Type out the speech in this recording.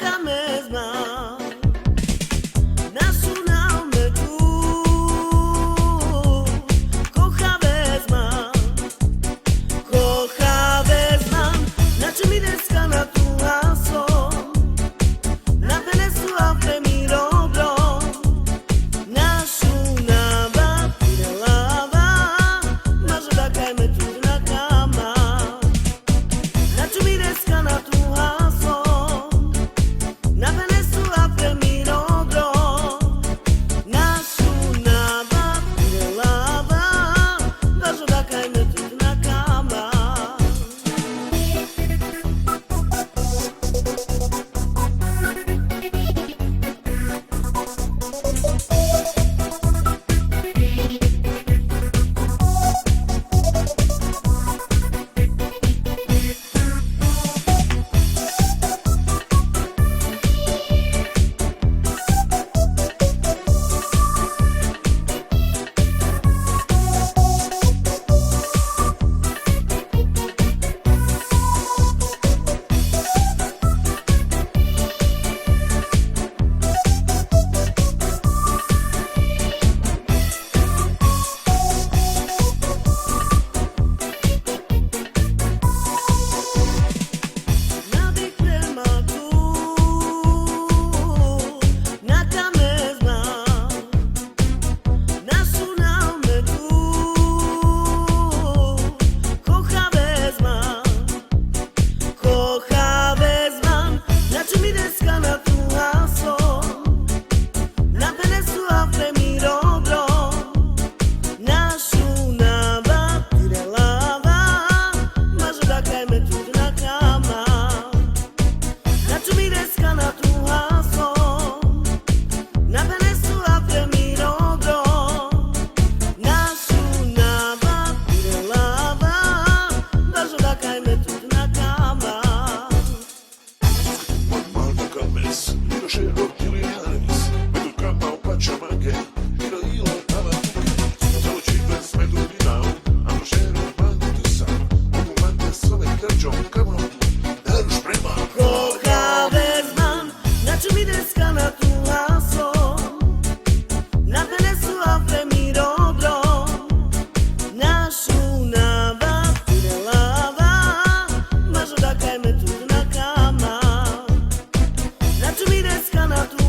neka me zna, našu naume tu, kocha vezma, znači mi deska na tu aso, na penesu a premi dobro, našu nava, tire lava, maže da kaj me tu na kama, znači mi deska na tu aso, na penesu a premi dobro, našu nava, tire lava, maže da kaj me tu na kama. Znači mi deska na tu